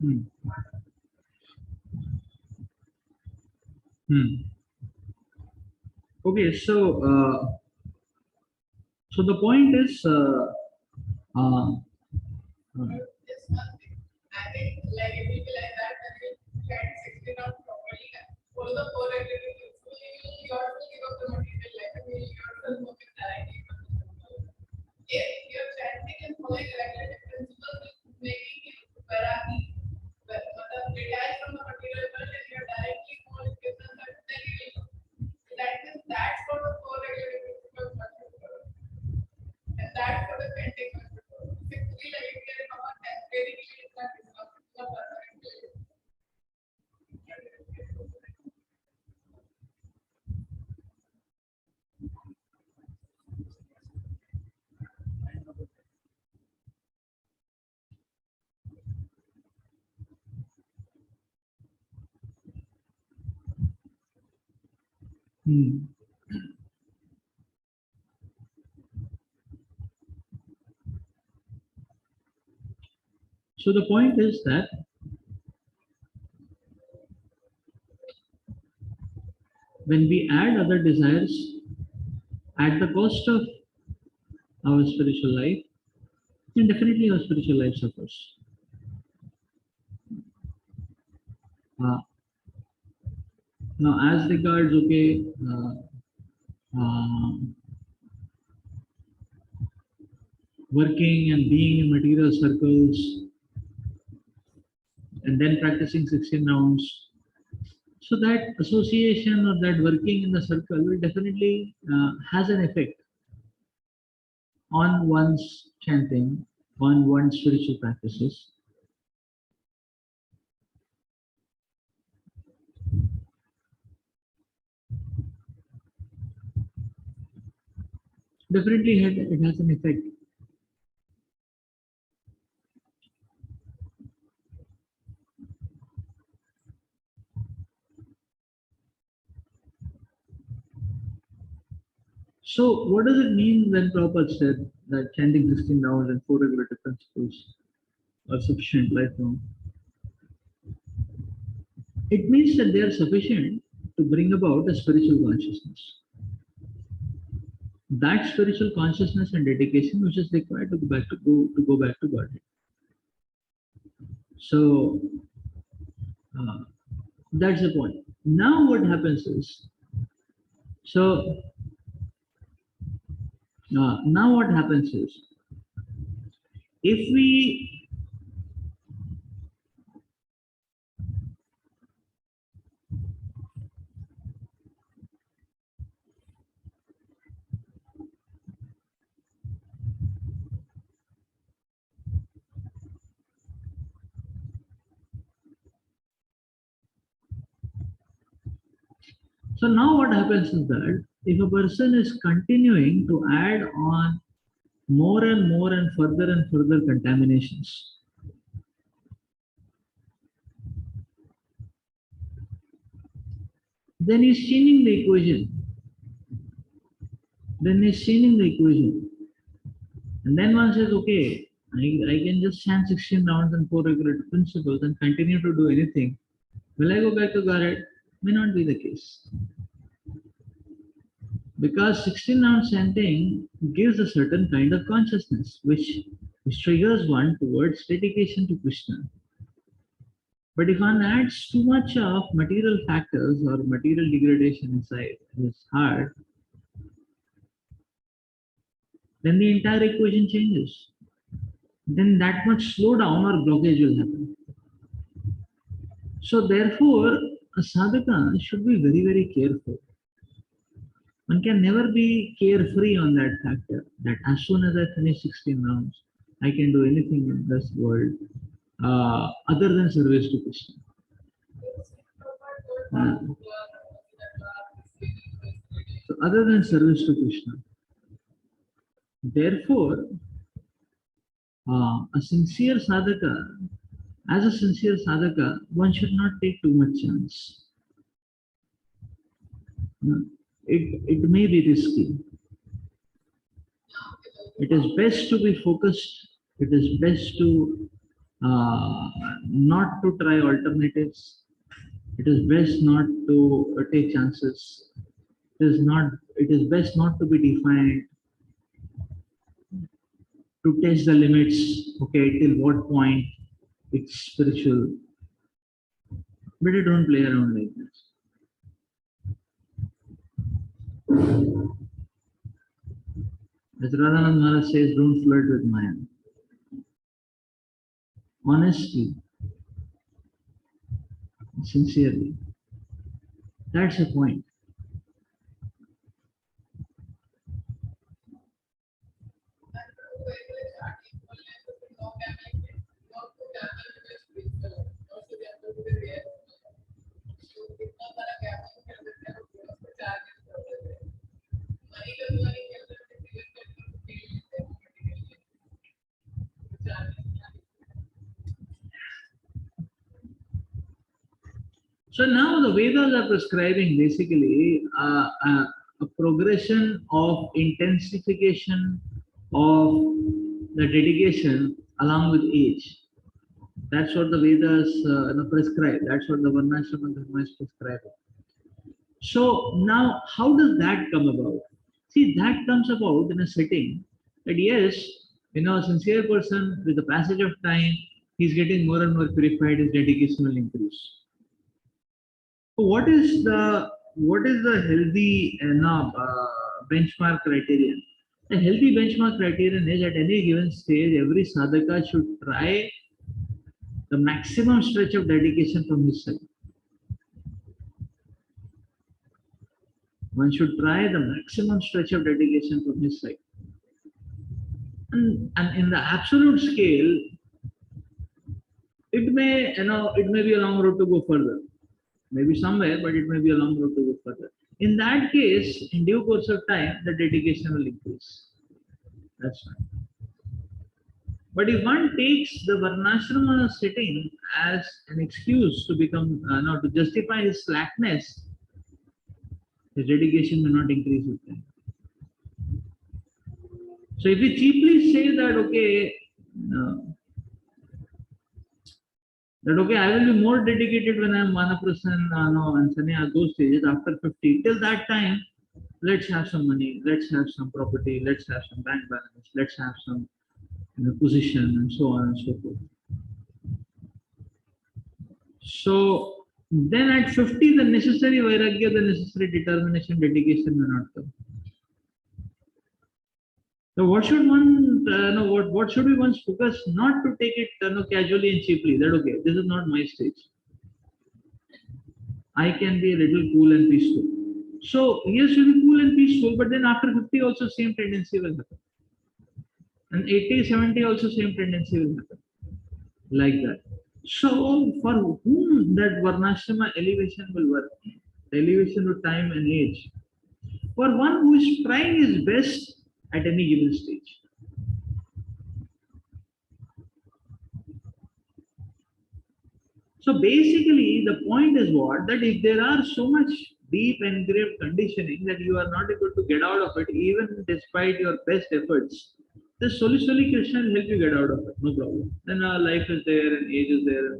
Hmm. Hmm. Okay, so the point is, uh, Just one thing. I think like it will be like that when you get 16 out properly, follow the four regular rules. You will yourself give up the material life and you will yourself work with the idea. If you're chanting and following regular principles, making you Baraki, but detached from the material world and you're directly more business then you will go. That means that's what the four regular principles must be. And that's what the painting must be. Simply like if you're not very it's not enough. It's not perfect. hmm. So the point is that when we add other desires at the cost of our spiritual life, then definitely our spiritual life suffers. Uh, Now, as regards, okay, um, working and being in material circles and then practicing 16 rounds, so that association or that working in the circle will definitely has an effect on one's chanting, on one's spiritual practices. Definitely, it has an effect. So, what does it mean when Prabhupada said that chanting 16 rounds and four regulative principles are sufficient lifelong? It means that they are sufficient to bring about a spiritual consciousness. That spiritual consciousness and dedication which is required to go back to Godhead. So uh, that's the point. Now what happens is, so now what happens is, if we so now what happens is that if a person is continuing to add on more and further contaminations, then he's changing the equation. Then he's changing the equation. And then one says, okay, I can just chant 16 rounds and four regulative principles and continue to do anything. Will I go back to Garrett? May not be the case. Because 16 round chanting gives a certain kind of consciousness, which triggers one towards dedication to Krishna. But if one adds too much of material factors or material degradation inside his heart, then the entire equation changes. Then that much slowdown or blockage will happen. So therefore, a sadhaka should be very careful. One can never be carefree on that factor that as soon as I finish 16 rounds, I can do anything in this world other than service to Krishna. Uh, so other than service to Krishna. Therefore, a sincere sadhaka, as a sincere sadhaka, one should not take too much chance. It may be risky. It is best to be focused. It is best to not to try alternatives. It is best not to take chances. It is not. It is best not to be defined, to test the limits. Okay, till what point it's spiritual, but you don't play around like this. As Radhanand Maharaj says, don't flirt with Maya. Honestly, sincerely. That's the point. So now the Vedas are prescribing basically a progression of intensification of the dedication along with age. That's what the Vedas prescribe. That's what the Varnashrama Dharma is prescribing. So now, how does that come about? See, that comes about in a setting that yes, a sincere person with the passage of time, he's getting more and more purified. His dedication will increase. So what is the healthy benchmark criterion? The healthy benchmark criterion is at any given stage, every sadhaka should try the maximum stretch of dedication from his side. One should try the maximum stretch of dedication from his side. And in the absolute scale, it may be a long road to go further. Maybe somewhere, but it may be a long road to go further. In that case, in due course of time, the dedication will increase. That's fine. But if one takes the Varnashrama sitting as an excuse to become, to justify his slackness, his dedication may not increase with time. So if we cheaply say that, I will be more dedicated when I am Vanaprasan, and Sanya, those stages after 50. Till that time, let's have some money, let's have some property, let's have some bank balance, let's have some position, and so on and so forth. So then at 50, the necessary vairagya, the necessary determination, dedication may not come. So what should one, what should we once focus? Not to take it casually and cheaply. That okay, this is not my stage. I can be a little cool and peaceful. So yes, you'll be cool and peaceful, but then after 50 also same tendency will happen. And 80, 70 also same tendency will happen. Like that. So for whom that Varnashrama elevation will work? The elevation with time and age. For one who is trying his best at any given stage. So basically, the point is what? That if there are so much deep engraved conditioning that you are not able to get out of it, even despite your best efforts, then slowly Krishna will help you get out of it, no problem. Then life is there and age is there.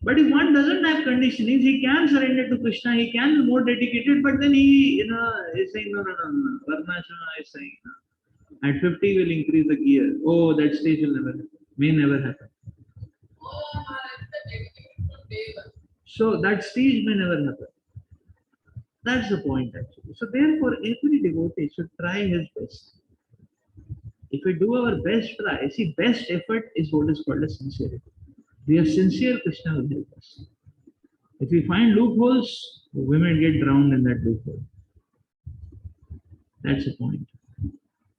But if one doesn't have conditionings, he can surrender to Krishna, he can be more dedicated, but then he is saying, no. Varnashrama is saying, at 50 will increase the gear. Oh, that stage will never happen, may never happen. So that stage may never happen. That's the point actually. So therefore, every devotee should try his best. If we do our best try, see, best effort is what is called as sincerity. We are sincere, Krishna will help us. If we find loopholes, we may get drowned in that loophole. That's the point.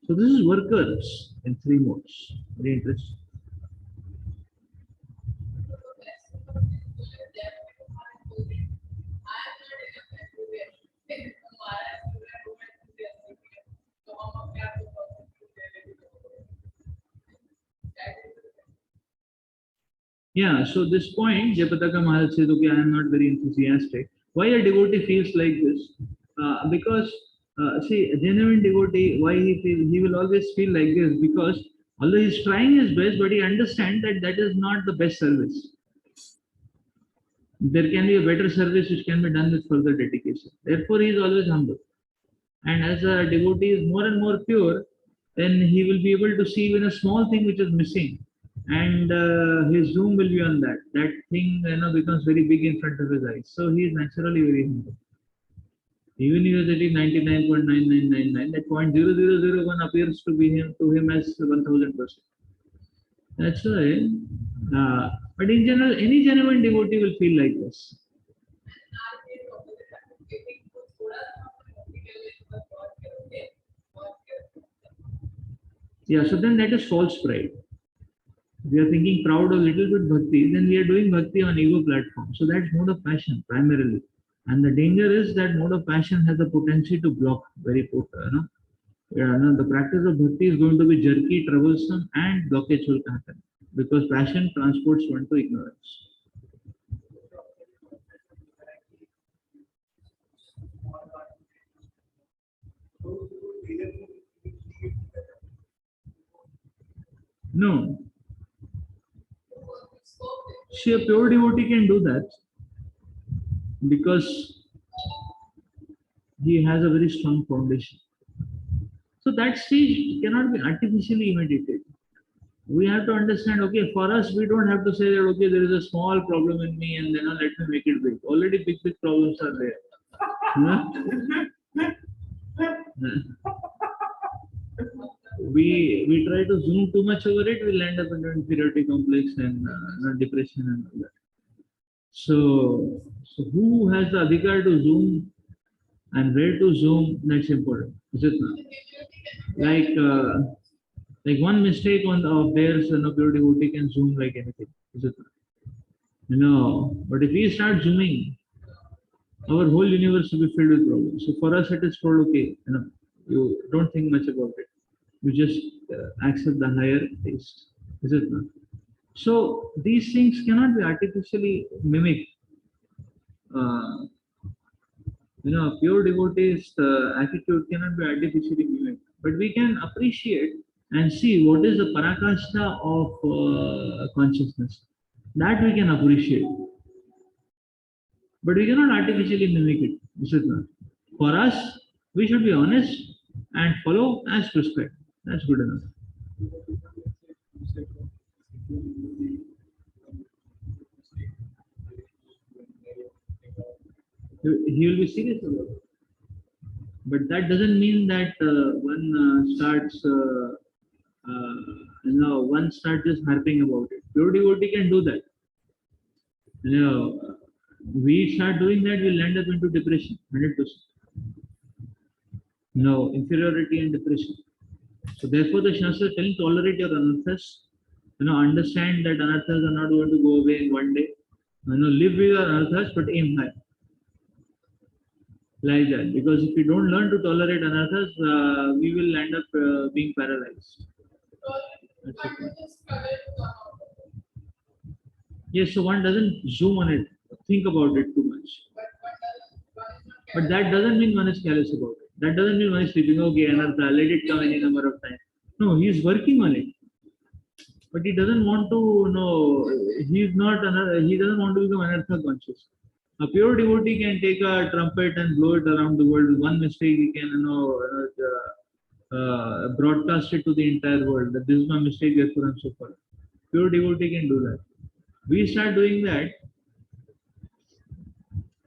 So this is workers in three modes. Very interesting. Yeah, so this point, Japataka Maharaj says, okay, I am not very enthusiastic. Why a devotee feels like this? Because See, a genuine devotee, why he will always feel like this, because although he's trying his best, but he understands that that is not the best service. There can be a better service which can be done with further dedication. Therefore, he is always humble. And as a devotee is more and more pure, then he will be able to see even a small thing which is missing, and his zoom will be on that. That thing, becomes very big in front of his eyes. So he is naturally very humble. Even if he is getting 99.9999, that 0.0001 appears to him as 1000%. That's why. But in general, any genuine devotee will feel like this. Yeah, so then that is false pride. We are thinking proud of little bit bhakti, then we are doing bhakti on ego platform. So that's mode of passion primarily. And the danger is that mode of passion has a potency to block very Yeah, no, the practice of bhakti is going to be jerky, troublesome, and blockage will happen because passion transports one to ignorance. No, see, a pure devotee can do that because he has a very strong foundation. So that stage cannot be artificially imitated. We have to understand, okay, for us, we don't have to say that, okay, there is a small problem in me and then let me make it big. Already big problems are there. Huh? We try to zoom too much over it, we'll end up in an inferiority complex and depression and all that. So who has the adhikar to zoom and where to zoom? That's important, is it not? Like one mistake on of theirs, pure devotee can zoom like anything, is it not? But if we start zooming, our whole universe will be filled with problems. So for us, it is told, okay, you don't think much about it. You just accept the higher taste, is it not? So these things cannot be artificially mimicked. Uh, Pure devotees' attitude cannot be artificially mimicked, but we can appreciate and see what is the parakashta of consciousness. That we can appreciate, but we cannot artificially mimic it. Is it not? For us, we should be honest and follow as prescribed. That's good enough. He will be serious about it. But that doesn't mean that one starts just harping about it. Pure devotee can do that. We start doing that, we'll end up into depression, 100%. No, inferiority and depression. So therefore, the Shastra is telling tolerate your anarthas. Understand that anarthas are not going to go away in one day. Live with your anarthas, but aim high. Like that, because if we don't learn to tolerate anarthas, we will end up being paralyzed. Yes, so one doesn't zoom on it, think about it too much. But that doesn't mean one is careless about it. That doesn't mean one is sleeping, okay, anartha, let it come any number of times. No, he is working on it. But he doesn't want to he doesn't want to become anartha conscious. A pure devotee can take a trumpet and blow it around the world. With one mistake, he can broadcast it to the entire world. That this is my mistake, therefore I'm so far. Pure devotee can do that. We start doing that,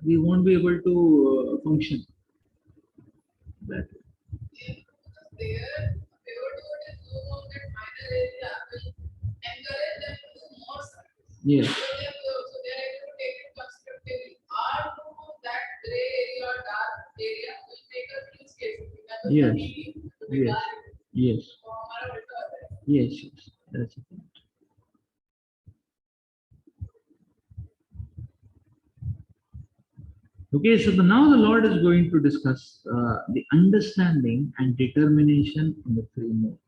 we won't be able to function. That. Yes. Yes. Yes. Yes. Yes. Yes. That's it. Okay, so now the Lord is going to discuss the understanding and determination in the three modes.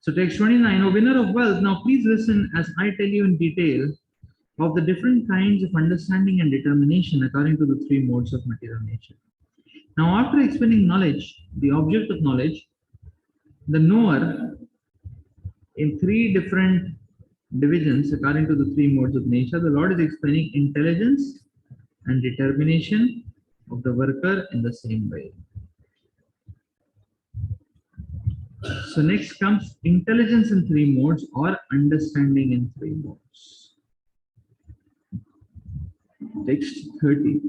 So text 29, O winner of wealth, now please listen as I tell you in detail of the different kinds of understanding and determination according to the three modes of material nature. Now, after explaining knowledge, the object of knowledge, the knower, in three different divisions according to the three modes of nature, the Lord is explaining intelligence and determination of the worker in the same way. So next comes intelligence in three modes or understanding in three modes. Text 30.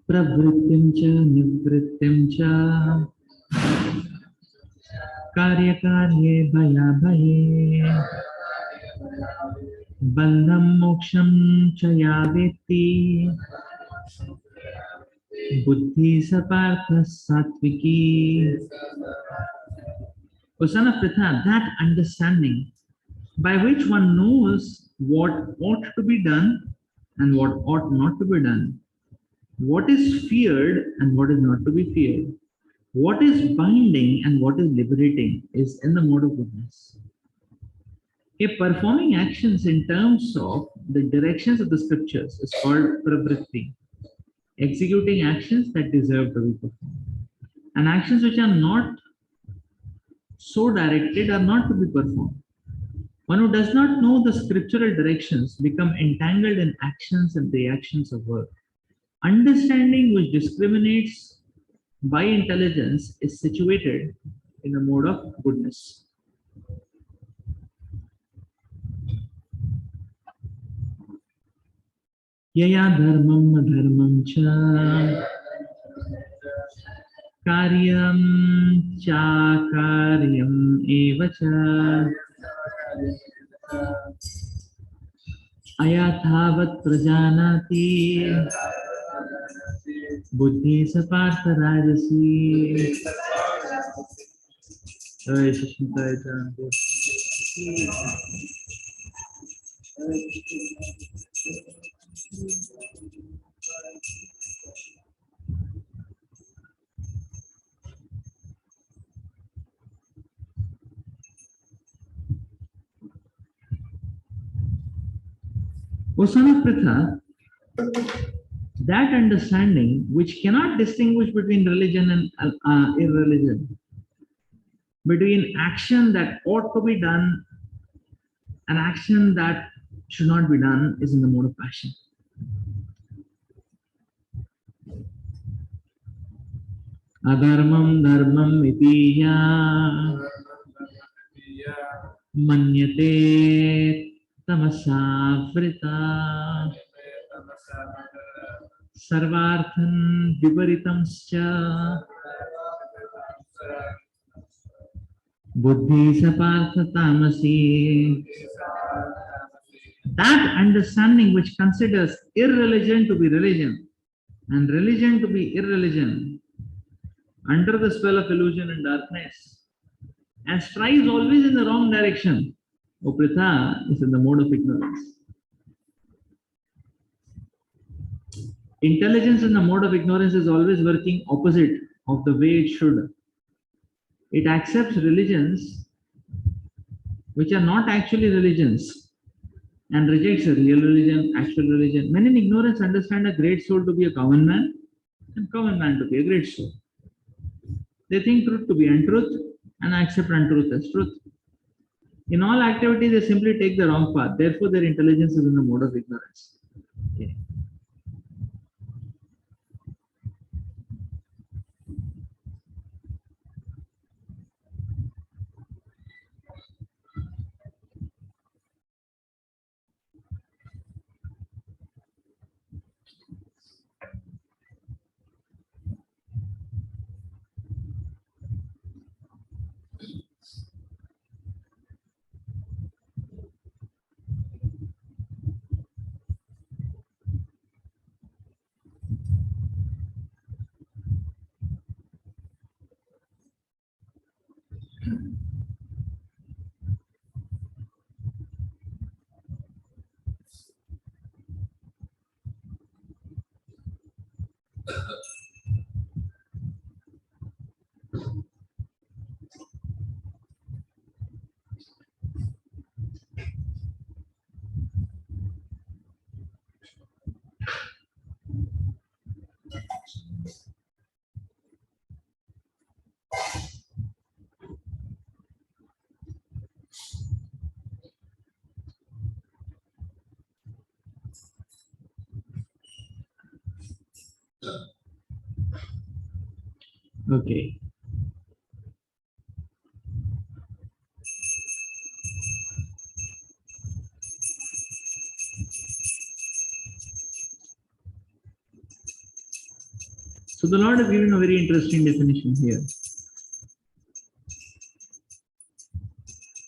Pravrittim cha nivrittim cha karya karye bhaya bhaye bandham moksham cha ya vetti buddhi sapartha satviki. O son of Pritha, that understanding by which one knows what ought to be done and what ought not to be done, what is feared and what is not to be feared, what is binding and what is liberating, is in the mode of goodness. Performing actions in terms of the directions of the scriptures is called pravritti, executing actions that deserve to be performed. And actions which are not so directed are not to be performed. One who does not know the scriptural directions become entangled in actions and reactions of work. Understanding which discriminates by intelligence is situated in a mode of goodness. Yaya dharmam adharmam cha karyam cha karyam eva cha ayathavat prajanati buddhi sapartha rajasi. O son of Pritha, that understanding which cannot distinguish between religion and irreligion, between action that ought to be done and action that should not be done, is in the mode of passion. Adharmam dharmam iti ya manyate tamasavrita sarvarthan viparitamscha buddhi sapartha tamasi. That understanding which considers irreligion to be religion and religion to be irreligion under the spell of illusion and darkness and strives always in the wrong direction, O Pritha, is in the mode of ignorance. Intelligence in the mode of ignorance is always working opposite of the way it should. It accepts religions which are not actually religions and rejects a real religion, actual religion. Men in ignorance understand a great soul to be a common man and common man to be a great soul. They think truth to be untruth and accept untruth as truth. In all activity, they simply take the wrong path. Therefore, their intelligence is in the mode of ignorance. Okay. Okay. So the Lord has given a very interesting definition here.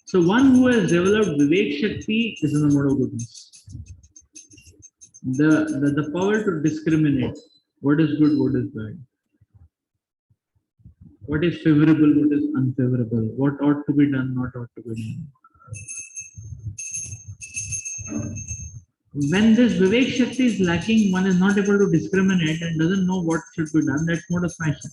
So one who has developed Vivek Shakti is in the mode of goodness. The power to discriminate what is good, what is bad, what is favorable, what is unfavorable, what ought to be done, not ought to be done. When this Vivek Shakti is lacking, one is not able to discriminate and doesn't know what should be done. That's mode of passion.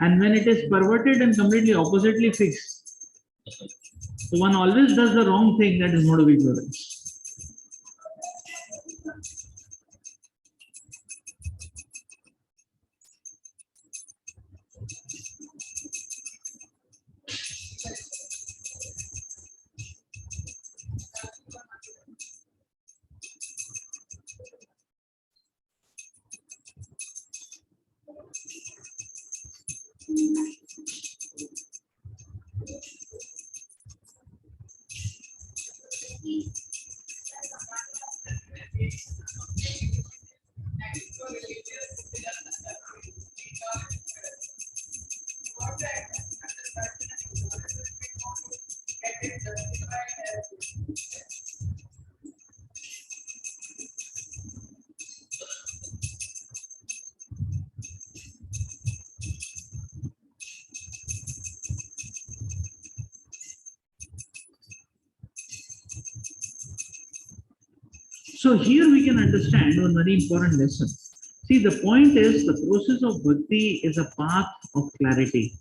And when it is perverted and completely oppositely fixed, so one always does the wrong thing, that is mode of ignorance. So here we can understand one very important lesson. See, the point is the process of bhakti is a path of clarity.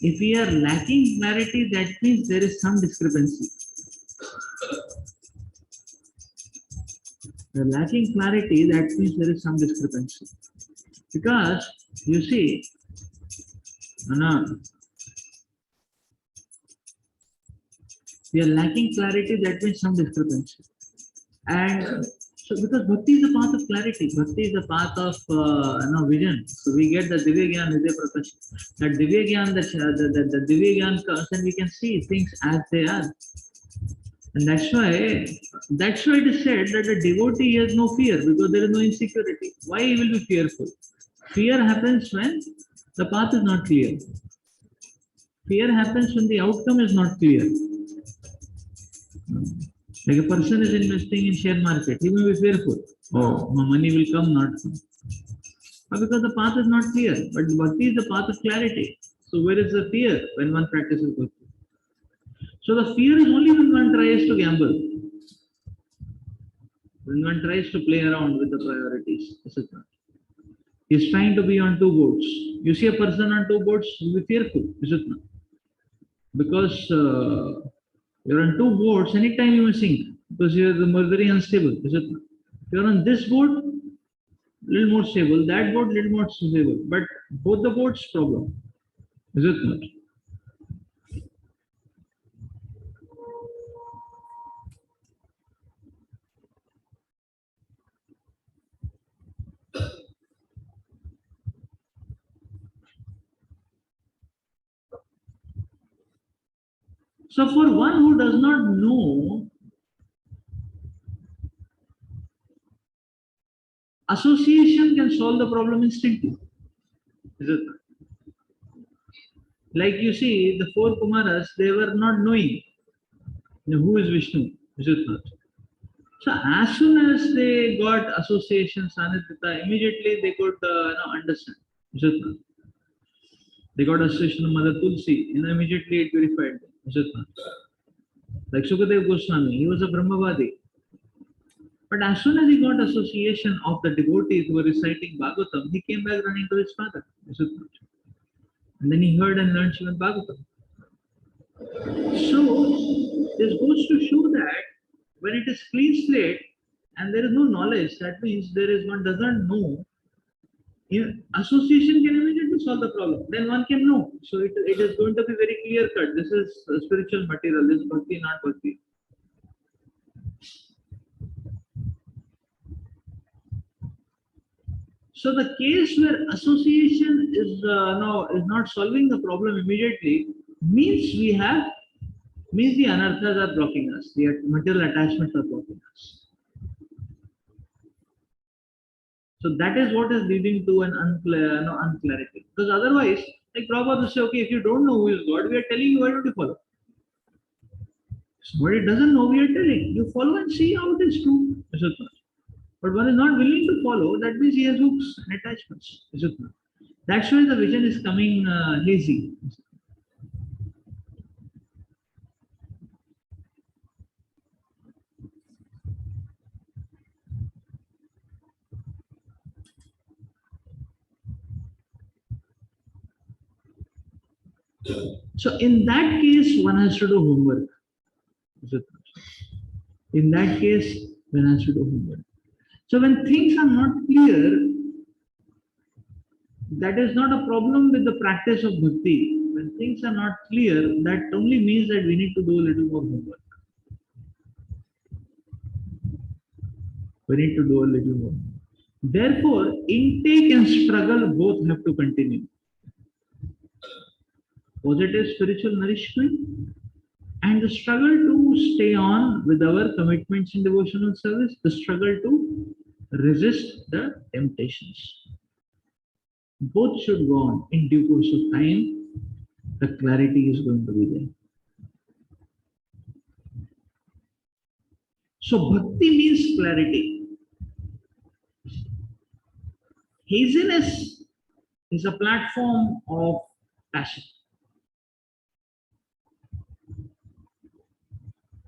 If we are lacking clarity, that means there is some discrepancy. We are lacking clarity, that means there is some discrepancy. Because you see, we are lacking clarity, that means some discrepancy. And so, because bhakti is the path of clarity, bhakti is the path of vision. So we get the divya gyan, hridaya prakash. That divya gyan, the divya gyan comes, and we can see things as they are. And that's why it is said that the devotee has no fear, because there is no insecurity. Why he will be fearful? Fear happens when the path is not clear. Fear happens when the outcome is not clear. Like a person is investing in share market, he may be fearful. Oh, my money will come, not come. But because the path is not clear. But bhakti is the path of clarity. So where is the fear when one practices bhakti? So the fear is only when one tries to gamble. When one tries to play around with the priorities, etc. He's trying to be on two boats. You see a person on two boats, you'll be fearful, is it not? Because you're on two boats, anytime you will sink, because you're very unstable, is it not? If you're on this boat, little more stable, that boat, little more stable, but both the boats problem, is it not? So for one who does not know, association can solve the problem instantly. Is it not? Like you see, the four Kumaras, they were not knowing who is Vishnu, is it not? So as soon as they got association Sanitita, immediately they could understand. Is it not? They got association of Mother Tulsi, and immediately it verified them. Is it not? Like Sukadev Goswami, he was a Brahmavadi. But as soon as he got association of the devotees who were reciting Bhagavatam, he came back running to his father. Is it not? And then he heard and learned Srimad Bhagavatam. So this goes to show that when it is clean slate and there is no knowledge, that means there is one doesn't know. Association can immediately solve the problem. Then one can know. So it is going to be very clear cut. This is spiritual material. This is bhakti, not bhakti. So the case where association is not solving the problem immediately means the anarthas are blocking us, the material attachments are blocking us. So that is what is leading to an unclarity. Because otherwise, like Prabhupada will say, okay, if you don't know who is God, we are telling you, why don't you follow? Somebody doesn't know, we are telling you, follow and see how it is true. Is it not? But one is not willing to follow, that means he has hooks and attachments. Is it not? That's why the vision is coming hazy. So in that case, one has to do homework. Is it not? In that case, one has to do homework. So when things are not clear, that is not a problem with the practice of bhakti. When things are not clear, that only means that we need to do a little more homework. We need to do a little more. Therefore, intake and struggle both have to continue. Positive spiritual nourishment and the struggle to stay on with our commitments in devotional service, the struggle to resist the temptations. Both should go on. In due course of time, the clarity is going to be there. So bhakti means clarity. Haziness is a platform of passion.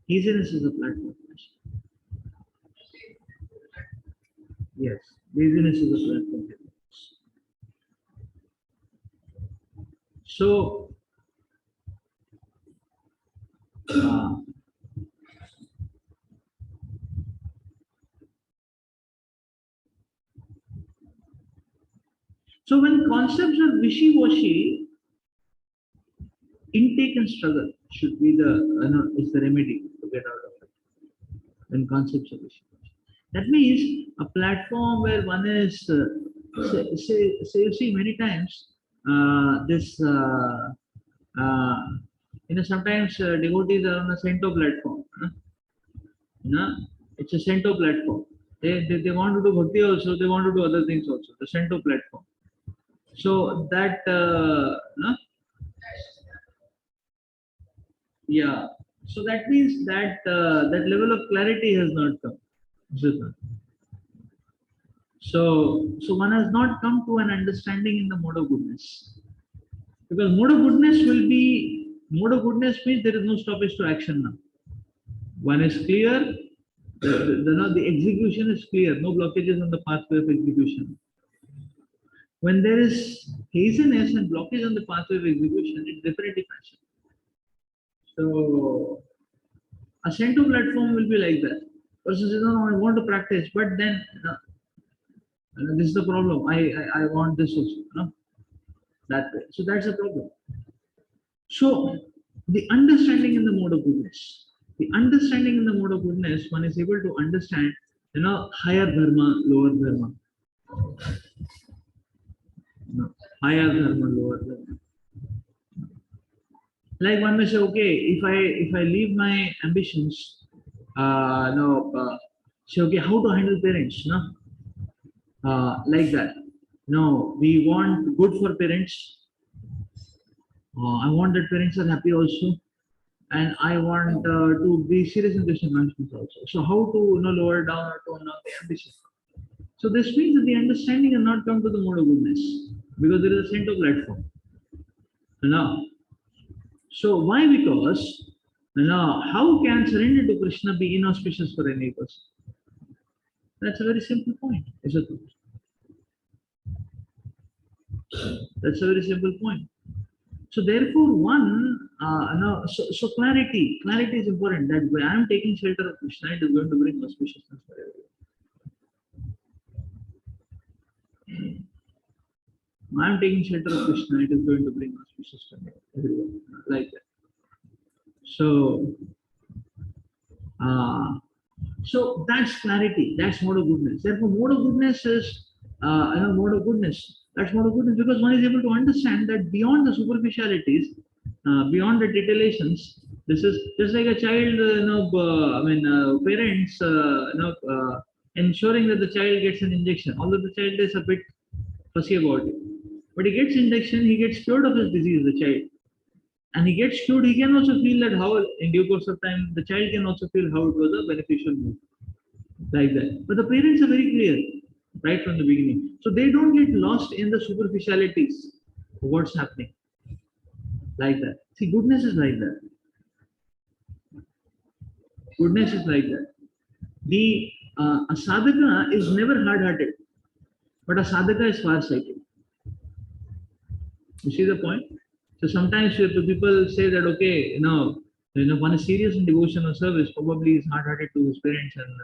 Haziness is a platform of passion. Yes, laziness is a platform of passion. So, so when concepts are wishy-washy, intake and struggle should be is the remedy to get out of it. When concepts are wishy-washy, that means a platform where one is say you see many times this sometimes devotees are on a cento platform. It's a cento platform. They want to do bhakti also. They want to do other things also. The cento platform. So that yeah. So that means that that level of clarity has not come. Is it not? So one has not come to an understanding in the mode of goodness. Because mode of goodness means there is no stoppage to action now. One is clear, the execution is clear, no blockages on the pathway of execution. When there is haziness and blockage on the pathway of execution, it's definitely passion. So a cento platform will be like that. Person says, no, I want to practice, but then this is the problem. I want this also. That way. So that's a problem. So the understanding in the mode of goodness. The understanding in the mode of goodness, one is able to understand, higher dharma, lower dharma. Higher dharma, lower dharma. Like one may say, okay, if I leave my ambitions, say, okay, how to handle parents, like that. No, we want good for parents. I want that parents are happy also, and I want to be serious in Krishna consciousness also. So how to lower down or tone down the ambition? So this means that the understanding has not come to the mode of goodness because there is a center platform. Now, so why? Because now, how can surrender to Krishna be inauspicious for any person? That's a very simple point, isn't it? That's a very simple point. So therefore, so clarity is important. That when I am taking shelter of Krishna, it is going to bring auspiciousness for everyone. I am taking shelter of Krishna, it is going to bring auspiciousness for everyone, like that. So, so that's clarity. That's mode of goodness. Therefore, mode of goodness is mode of goodness. That's mode of goodness because one is able to understand that beyond the superficialities, beyond the titillations, this is just like a child. Parents, ensuring that the child gets an injection, although the child is a bit fussy about it. But he gets injection, he gets cured of his disease, the child. And he gets cured, he can also feel that how, in due course of time, the child can also feel how it was a beneficial move. Like that. But the parents are very clear right from the beginning. So they don't get lost in the superficialities of what's happening. Like that. See, goodness is like that. Goodness is like that. The a sadhaka is never hard-hearted, but a sadhaka is far-sighted. You see the point? So sometimes people say that okay, one is serious in devotion or service, probably is hard-hearted to his parents and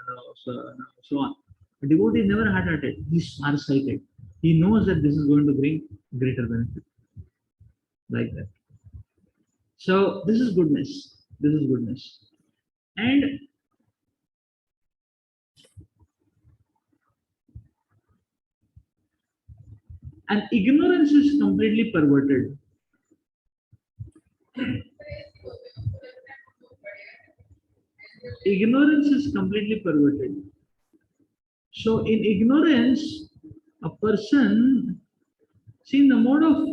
so on. A devotee is never hard-hearted. He's far-sighted. He knows that this is going to bring greater benefit. Like that. So this is goodness. This is goodness. And ignorance is completely perverted. Ignorance is completely perverted. So in ignorance, a person, see in the mode of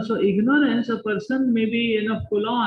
so ignorance, a person may be full on